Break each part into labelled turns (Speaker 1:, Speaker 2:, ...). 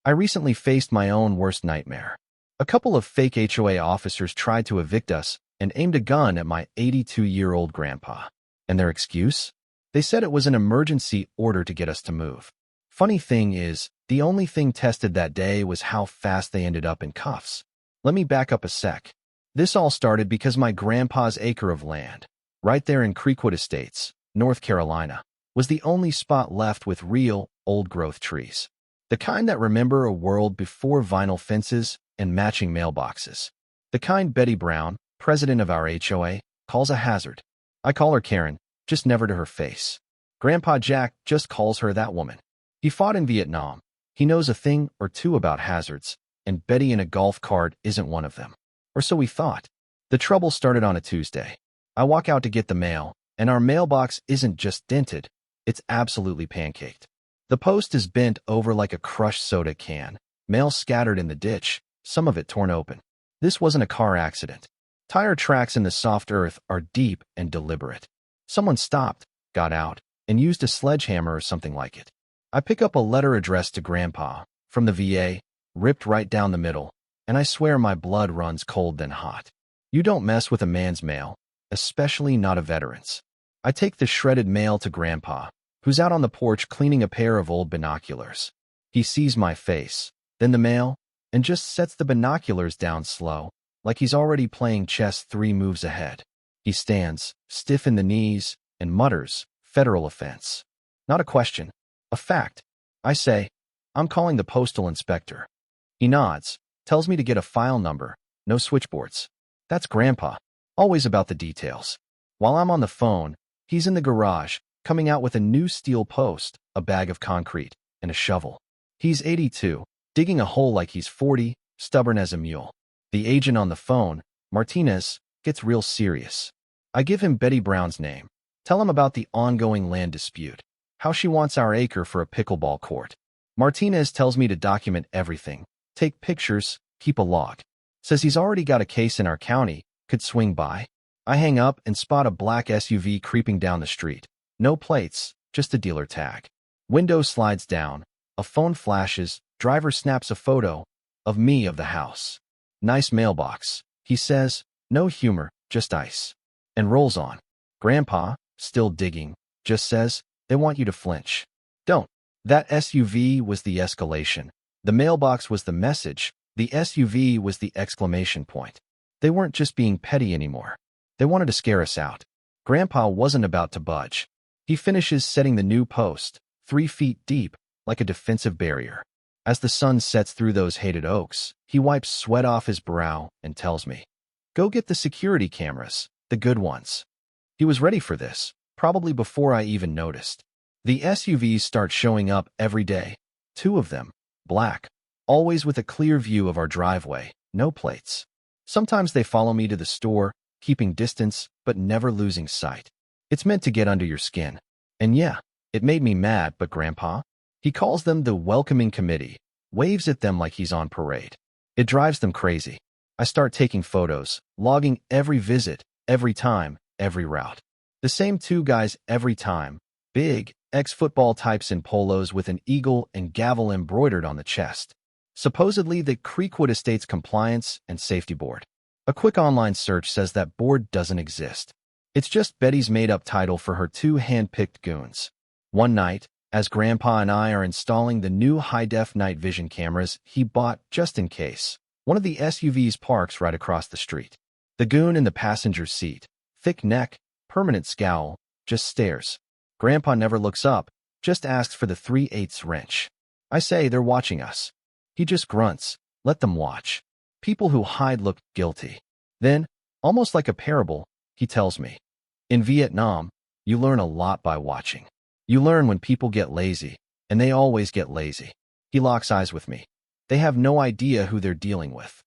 Speaker 1: I recently faced my own worst nightmare. A couple of fake HOA officers tried to evict us and aimed a gun at my 82-year-old grandpa. And their excuse? They said it was an emergency order to get us to move. Funny thing is, the only thing tested that day was how fast they ended up in cuffs. Let me back up a sec. This all started because my grandpa's acre of land, right there in Creekwood Estates, North Carolina, was the only spot left with real, old-growth trees. The kind that remember a world before vinyl fences and matching mailboxes. The kind Betty Brown, president of our HOA, calls a hazard. I call her Karen, just never to her face. Grandpa Jack just calls her that woman. He fought in Vietnam. He knows a thing or two about hazards, and Betty in a golf cart isn't one of them. Or so we thought. The trouble started on a Tuesday. I walk out to get the mail, and our mailbox isn't just dented, it's absolutely pancaked. The post is bent over like a crushed soda can, mail scattered in the ditch, some of it torn open. This wasn't a car accident. Tire tracks in the soft earth are deep and deliberate. Someone stopped, got out, and used a sledgehammer or something like it. I pick up a letter addressed to Grandpa, from the VA, ripped right down the middle, and I swear my blood runs cold then hot. You don't mess with a man's mail, especially not a veteran's. I take the shredded mail to Grandpa, who's out on the porch cleaning a pair of old binoculars. He sees my face, then the mail, and just sets the binoculars down slow, like he's already playing chess 3 moves ahead. He stands, stiff in the knees, and mutters, "Federal offense." Not a question, a fact. I say, "I'm calling the postal inspector." He nods, tells me to get a file number, no switchboards. That's Grandpa, always about the details. While I'm on the phone, he's in the garage, coming out with a new steel post, a bag of concrete, and a shovel. He's 82, digging a hole like he's 40, stubborn as a mule. The agent on the phone, Martinez, gets real serious. I give him Betty Brown's name, tell him about the ongoing land dispute, how she wants our acre for a pickleball court. Martinez tells me to document everything, take pictures, keep a log. Says he's already got a case in our county, could swing by. I hang up and spot a black SUV creeping down the street. No plates, just a dealer tag. Window slides down, a phone flashes, driver snaps a photo of me of the house. Nice mailbox, he says, no humor, just ice. And rolls on. Grandpa, still digging, just says, they want you to flinch. Don't. That SUV was the escalation. The mailbox was the message. The SUV was the exclamation point. They weren't just being petty anymore. They wanted to scare us out. Grandpa wasn't about to budge. He finishes setting the new post, 3 feet deep, like a defensive barrier. As the sun sets through those hated oaks, he wipes sweat off his brow and tells me, "Go get the security cameras, the good ones." He was ready for this, probably before I even noticed. The SUVs start showing up every day. 2 of them, black, always with a clear view of our driveway, no plates. Sometimes they follow me to the store, keeping distance, but never losing sight. It's meant to get under your skin. And yeah, it made me mad, but Grandpa? He calls them the welcoming committee, waves at them like he's on parade. It drives them crazy. I start taking photos, logging every visit, every time, every route. The same 2 guys every time, big, ex-football types in polos with an eagle and gavel embroidered on the chest. Supposedly the Creekwood Estates Compliance and Safety Board. A quick online search says that board doesn't exist. It's just Betty's made-up title for her 2 hand-picked goons. One night, as Grandpa and I are installing the new high-def night vision cameras he bought just in case, one of the SUVs parks right across the street. The goon in the passenger seat, thick neck, permanent scowl, just stares. Grandpa never looks up, just asks for the 3/8 wrench. I say they're watching us. He just grunts, let them watch. People who hide look guilty. Then, almost like a parable, he tells me, in Vietnam, you learn a lot by watching. You learn when people get lazy, and they always get lazy. He locks eyes with me. They have no idea who they're dealing with.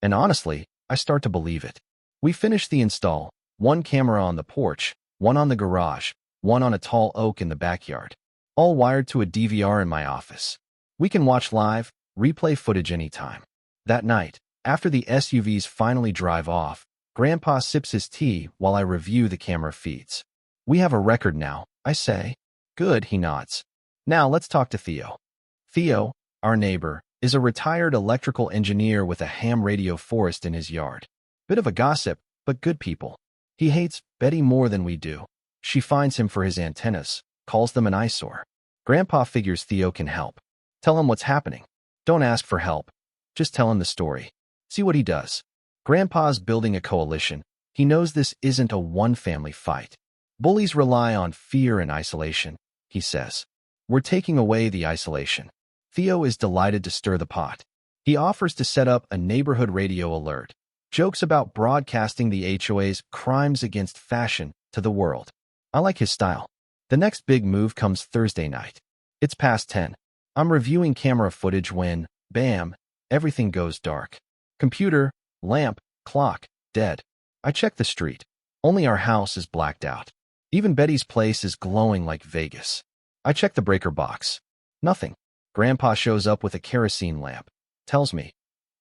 Speaker 1: And honestly, I start to believe it. We finish the install, 1 camera on the porch, 1 on the garage, 1 on a tall oak in the backyard, all wired to a DVR in my office. We can watch live, replay footage anytime. That night, after the SUVs finally drive off, Grandpa sips his tea while I review the camera feeds. We have a record now, I say. Good, he nods. Now let's talk to Theo. Theo, our neighbor, is a retired electrical engineer with a ham radio forest in his yard. Bit of a gossip, but good people. He hates Betty more than we do. She finds him for his antennas, calls them an eyesore. Grandpa figures Theo can help. Tell him what's happening. Don't ask for help. Just tell him the story. See what he does. Grandpa's building a coalition. He knows this isn't a one-family fight. Bullies rely on fear and isolation, he says. We're taking away the isolation. Theo is delighted to stir the pot. He offers to set up a neighborhood radio alert. Jokes about broadcasting the HOA's crimes against fashion to the world. I like his style. The next big move comes Thursday night. It's past 10. I'm reviewing camera footage when, bam, everything goes dark. Computer, lamp, clock, dead. I check the street. Only our house is blacked out. Even Betty's place is glowing like Vegas. I check the breaker box. Nothing. Grandpa shows up with a kerosene lamp. Tells me,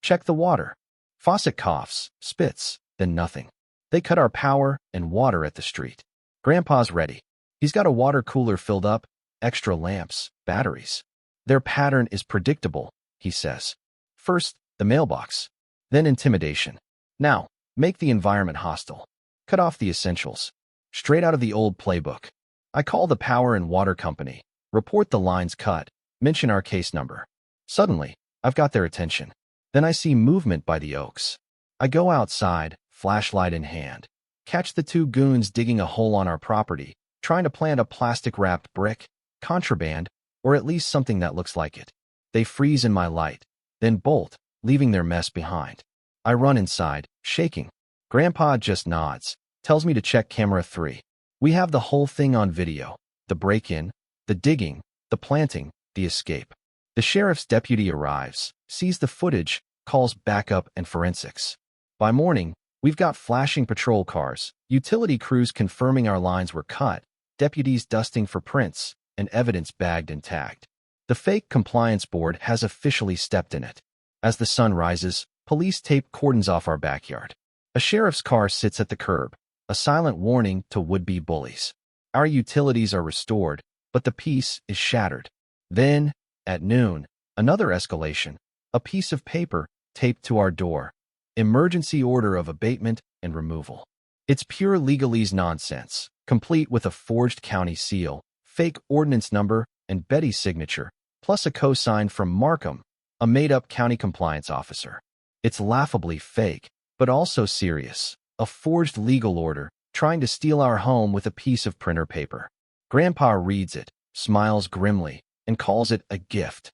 Speaker 1: check the water. Faucet coughs, spits, then nothing. They cut our power and water at the street. Grandpa's ready. He's got a water cooler filled up, extra lamps, batteries. Their pattern is predictable, he says. First, the mailbox. Then intimidation. Now, make the environment hostile. Cut off the essentials. Straight out of the old playbook. I call the power and water company, report the lines cut, mention our case number. Suddenly, I've got their attention. Then I see movement by the Oaks. I go outside, flashlight in hand. Catch the two goons digging a hole on our property, trying to plant a plastic-wrapped brick, contraband, or at least something that looks like it. They freeze in my light, then bolt, leaving their mess behind. I run inside, shaking. Grandpa just nods, tells me to check camera 3. We have the whole thing on video. The break-in, the digging, the planting, the escape. The sheriff's deputy arrives, sees the footage, calls backup and forensics. By morning, we've got flashing patrol cars, utility crews confirming our lines were cut, deputies dusting for prints, and evidence bagged and tagged. The fake compliance board has officially stepped in it. As the sun rises, police tape cordons off our backyard. A sheriff's car sits at the curb, a silent warning to would-be bullies. Our utilities are restored, but the peace is shattered. Then, at noon, another escalation, a piece of paper taped to our door. Emergency order of abatement and removal. It's pure legalese nonsense, complete with a forged county seal, fake ordinance number, and Betty's signature, plus a cosign from Markham, a made-up county compliance officer. It's laughably fake, but also serious. A forged legal order, trying to steal our home with a piece of printer paper. Grandpa reads it, smiles grimly, and calls it a gift.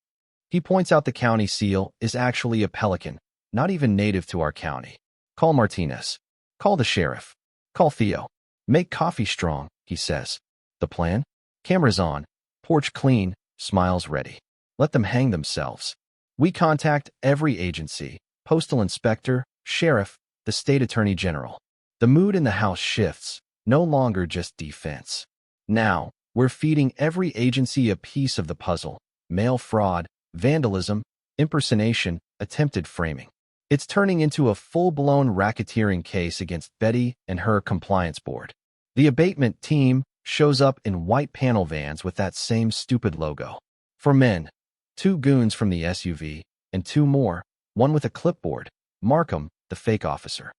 Speaker 1: He points out the county seal is actually a pelican, not even native to our county. Call Martinez. Call the sheriff. Call Theo. Make coffee strong, he says. The plan? Cameras on. Porch clean. Smiles ready. Let them hang themselves. We contact every agency, postal inspector, sheriff, the state attorney general. The mood in the house shifts, no longer just defense. Now, we're feeding every agency a piece of the puzzle. Mail fraud, vandalism, impersonation, attempted framing. It's turning into a full-blown racketeering case against Betty and her compliance board. The abatement team shows up in white panel vans with that same stupid logo. For men, 2 goons from the SUV, and 2 more, one with a clipboard, Markham, the fake officer.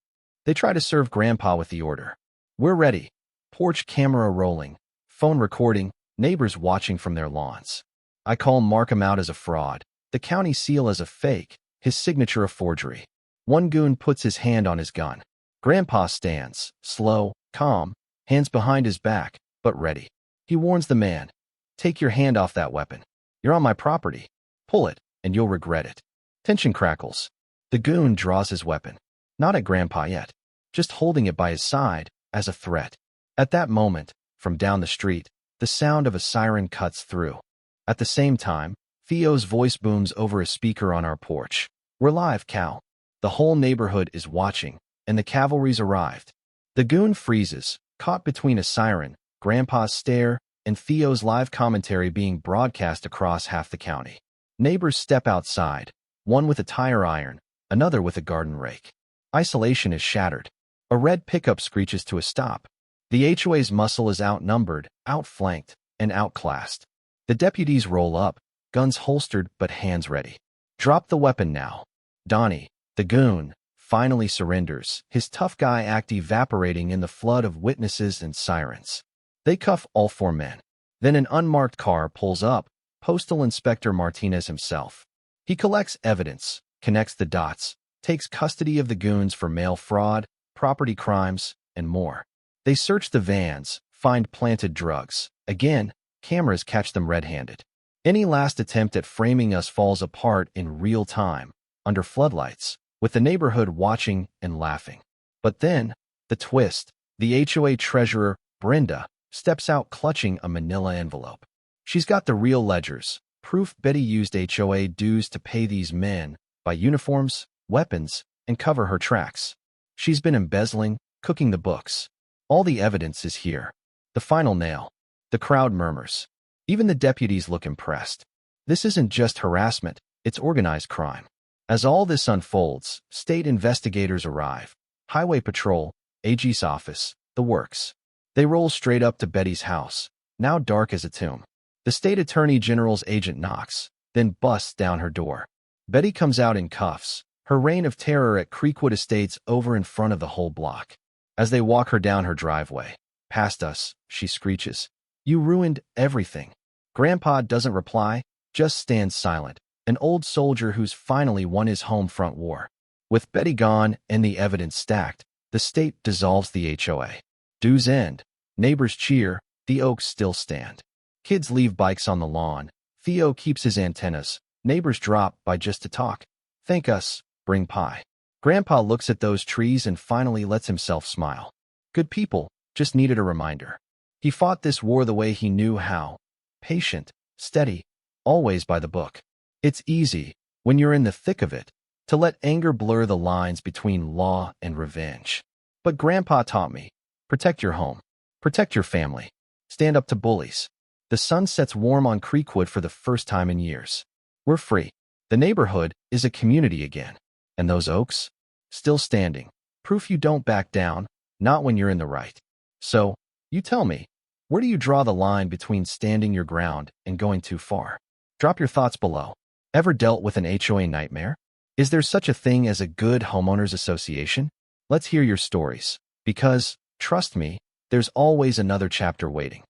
Speaker 1: They try to serve Grandpa with the order. We're ready. Porch camera rolling, phone recording, neighbors watching from their lawns. I call Markham out as a fraud, the county seal as a fake, his signature a forgery. One goon puts his hand on his gun. Grandpa stands, slow, calm, hands behind his back, but ready. He warns the man, take your hand off that weapon. You're on my property. Pull it, and you'll regret it. Tension crackles. The goon draws his weapon. Not at Grandpa yet, just holding it by his side as a threat. At that moment, from down the street, the sound of a siren cuts through. At the same time, Theo's voice booms over a speaker on our porch. We're live, Cal. The whole neighborhood is watching, and the cavalry's arrived. The goon freezes, caught between a siren, Grandpa's stare, and Theo's live commentary being broadcast across half the county. Neighbors step outside, one with a tire iron, another with a garden rake. Isolation is shattered. A red pickup screeches to a stop. The HOA's muscle is outnumbered, outflanked, and outclassed. The deputies roll up, guns holstered but hands ready. Drop the weapon now. Donnie, the goon, finally surrenders, his tough guy act evaporating in the flood of witnesses and sirens. They cuff all four men. Then an unmarked car pulls up, Postal Inspector Martinez himself. He collects evidence, connects the dots, takes custody of the goons for mail fraud, property crimes, and more. They search the vans, find planted drugs. Again, cameras catch them red-handed. Any last attempt at framing us falls apart in real time, under floodlights, with the neighborhood watching and laughing. But then, the twist, the HOA treasurer, Brenda, steps out clutching a manila envelope. She's got the real ledgers, proof Betty used HOA dues to pay these men, buy uniforms, weapons, and cover her tracks. She's been embezzling, cooking the books. All the evidence is here. The final nail. The crowd murmurs. Even the deputies look impressed. This isn't just harassment, it's organized crime. As all this unfolds, state investigators arrive. Highway Patrol, AG's office, the works. They roll straight up to Betty's house, now dark as a tomb. The state attorney general's agent knocks, then busts down her door. Betty comes out in cuffs, her reign of terror at Creekwood Estates over in front of the whole block. As they walk her down her driveway, past us, she screeches, "You ruined everything." Grandpa doesn't reply, just stands silent, an old soldier who's finally won his home front war. With Betty gone and the evidence stacked, the state dissolves the HOA. Dues end. Neighbors cheer. The oaks still stand. Kids leave bikes on the lawn. Theo keeps his antennas. Neighbors drop by just to talk. Thank us. Bring pie. Grandpa looks at those trees and finally lets himself smile. Good people, just needed a reminder. He fought this war the way he knew how. Patient, steady, always by the book. It's easy, when you're in the thick of it, to let anger blur the lines between law and revenge. But Grandpa taught me, protect your home, protect your family, stand up to bullies. The sun sets warm on Creekwood for the first time in years. We're free. The neighborhood is a community again. And those oaks? Still standing. Proof you don't back down, not when you're in the right. So, you tell me, where do you draw the line between standing your ground and going too far? Drop your thoughts below. Ever dealt with an HOA nightmare? Is there such a thing as a good homeowners association? Let's hear your stories, because, trust me, there's always another chapter waiting.